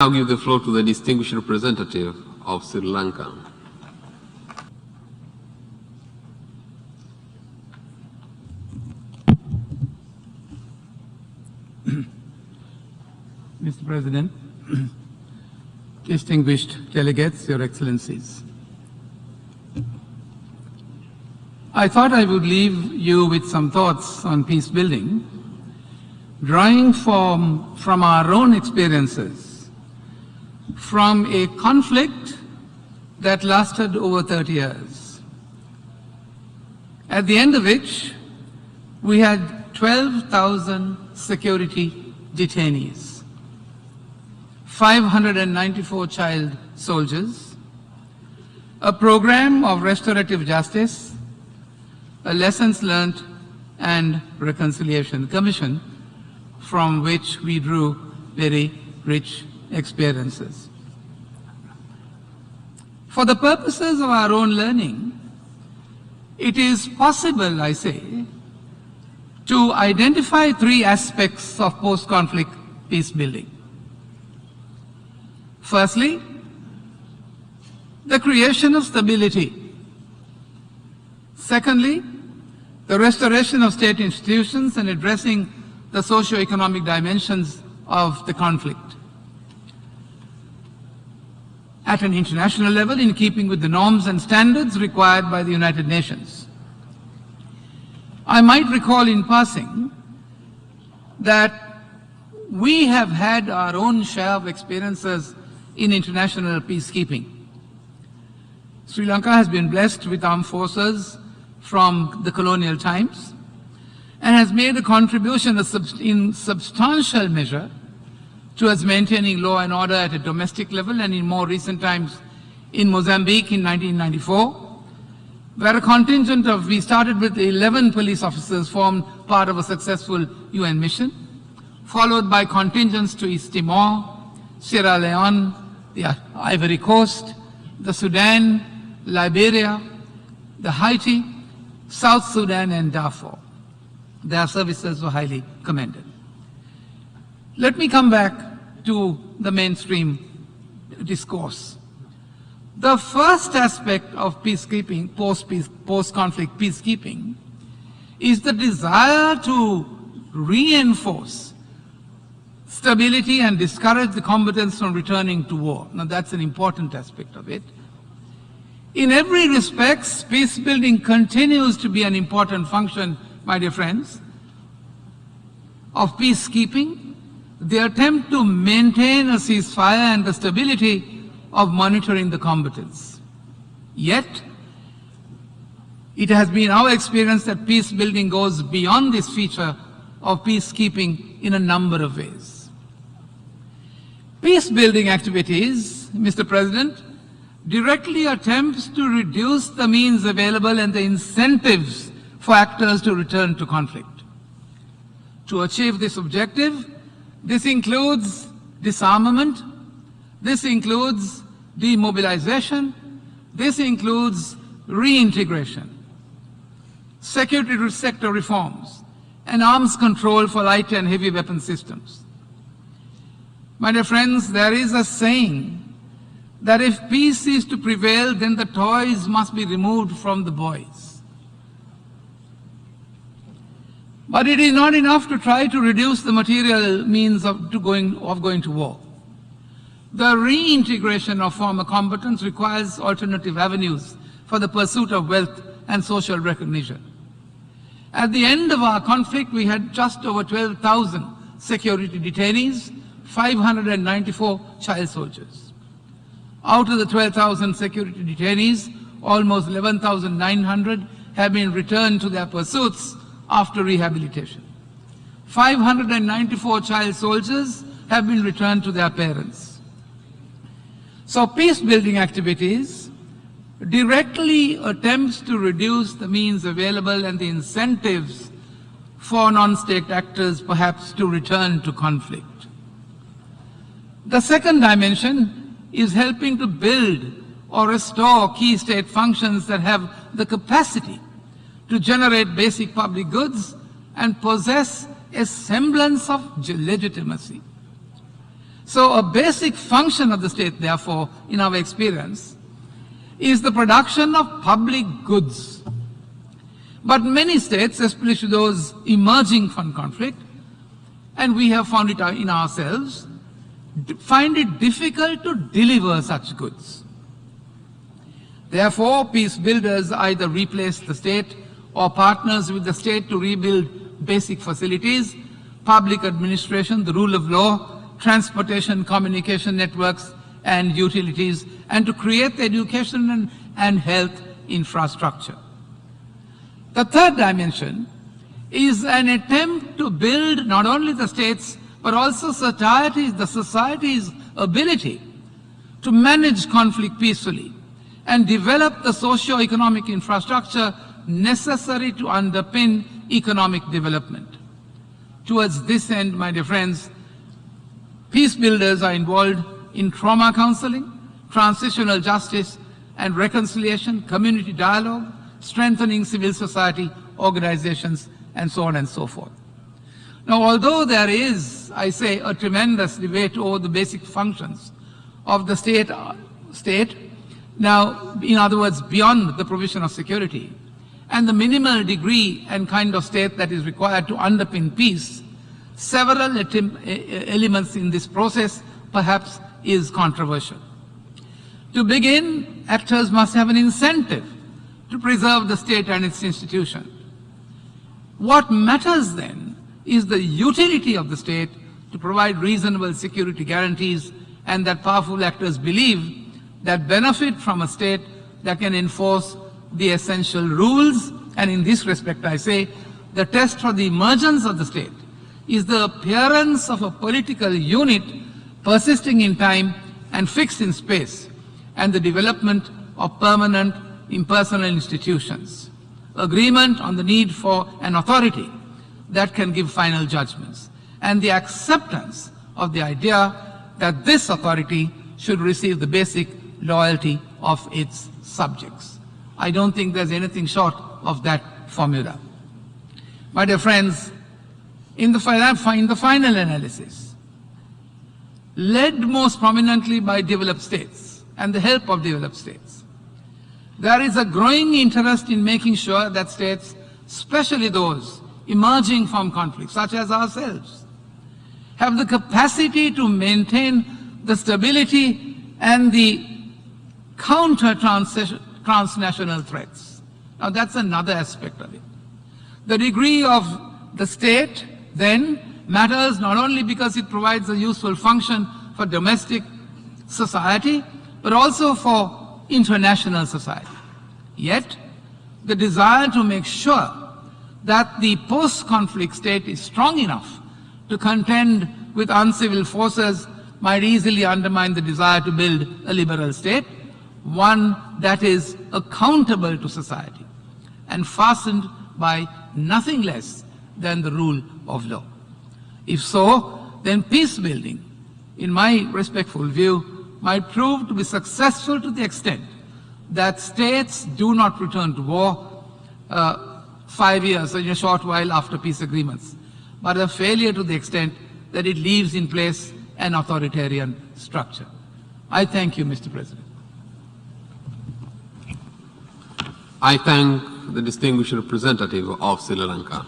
Now give the floor to the distinguished representative of Sri Lanka. Mr. President, distinguished delegates, Your Excellencies. I thought I would leave you with some thoughts on peace building, drawing from our own experiences from a conflict that lasted over 30 years, at the end of which we had 12,000 security detainees, 594 child soldiers, a program of restorative justice, a lessons learned and reconciliation commission from which we drew very rich experiences. For the purposes of our own learning, it is possible, I say, to identify three aspects of post-conflict peace building. Firstly, the creation of stability. Secondly, the restoration of state institutions and addressing the socio-economic dimensions of the conflict. At an international level, in keeping with the norms and standards required by the United Nations. I might recall in passing that we have had our own share of experiences in international peacekeeping. Sri Lanka has been blessed with armed forces from the colonial times and has made a contribution in substantial measure towards maintaining law and order at a domestic level, and in more recent times in Mozambique in 1994, where a contingent of, we started with 11 police officers formed part of a successful UN mission, followed by contingents to East Timor, Sierra Leone, the Ivory Coast, the Sudan, Liberia, the Haiti, South Sudan and Darfur. Their services were highly commended. Let me come back to the mainstream discourse. The first aspect of peacekeeping, post-conflict peacekeeping, is the desire to reinforce stability and discourage the combatants from returning to war. Now that's an important aspect of it. In every respect, peace building continues to be an important function, my dear friends, of peacekeeping. The attempt to maintain a ceasefire and the stability of monitoring the combatants. Yet, it has been our experience that peace building goes beyond this feature of peacekeeping in a number of ways. Peace building activities, Mr. President, directly attempts to reduce the means available and the incentives for actors to return to conflict. To achieve this objective, this includes disarmament, this includes demobilization, this includes reintegration, security sector reforms, and arms control for light and heavy weapon systems. My dear friends, there is a saying that if peace is to prevail, then the toys must be removed from the boys. But it is not enough to try to reduce the material means of going to war. The reintegration of former combatants requires alternative avenues for the pursuit of wealth and social recognition. At the end of our conflict, we had just over 12,000 security detainees, 594 child soldiers. Out of the 12,000 security detainees, almost 11,900 have been returned to their pursuits after rehabilitation. 594 child soldiers have been returned to their parents. So peace-building activities directly attempts to reduce the means available and the incentives for non-state actors perhaps to return to conflict. The second dimension is helping to build or restore key state functions that have the capacity to generate basic public goods and possess a semblance of legitimacy. So a basic function of the state, therefore, in our experience, is the production of public goods. But many states, especially those emerging from conflict, and we have found it in ourselves, find it difficult to deliver such goods. Therefore, peace builders either replace the state or partners with the state to rebuild basic facilities, public administration, the rule of law, transportation, communication networks, and utilities, and to create education and health infrastructure. The third dimension is an attempt to build not only the states, but also the society's ability to manage conflict peacefully and develop the socio-economic infrastructure necessary to underpin economic development. Towards this end, my dear friends, peace builders are involved in trauma counseling, transitional justice and reconciliation, community dialogue, strengthening civil society organizations, and so on and so forth. Now, although there is, I say, a tremendous debate over the basic functions of the state, now, in other words, beyond the provision of security, and the minimal degree and kind of state that is required to underpin peace, several elements in this process perhaps is controversial. To begin, actors must have an incentive to preserve the state and its institution. What matters then is the utility of the state to provide reasonable security guarantees, and that powerful actors believe that benefit from a state that can enforce the essential rules. And in this respect, I say, the test for the emergence of the state is the appearance of a political unit persisting in time and fixed in space, and the development of permanent impersonal institutions, agreement on the need for an authority that can give final judgments, and the acceptance of the idea that this authority should receive the basic loyalty of its subjects. I don't think there's anything short of that formula. My dear friends, in the final analysis, led most prominently by developed states and the help of developed states, there is a growing interest in making sure that states, especially those emerging from conflict, such as ourselves, have the capacity to maintain the stability and the counter transnational threats. Now, that's another aspect of it. The degree of the state then matters not only because it provides a useful function for domestic society, but also for international society. Yet, the desire to make sure that the post-conflict state is strong enough to contend with uncivil forces might easily undermine the desire to build a liberal state, one that is accountable to society and fastened by nothing less than the rule of law. If so, then peace building, in my respectful view, might prove to be successful to the extent that states do not return to war 5 years or in a short while after peace agreements, but a failure to the extent that it leaves in place an authoritarian structure. I thank you, Mr. President. I thank the distinguished representative of Sri Lanka.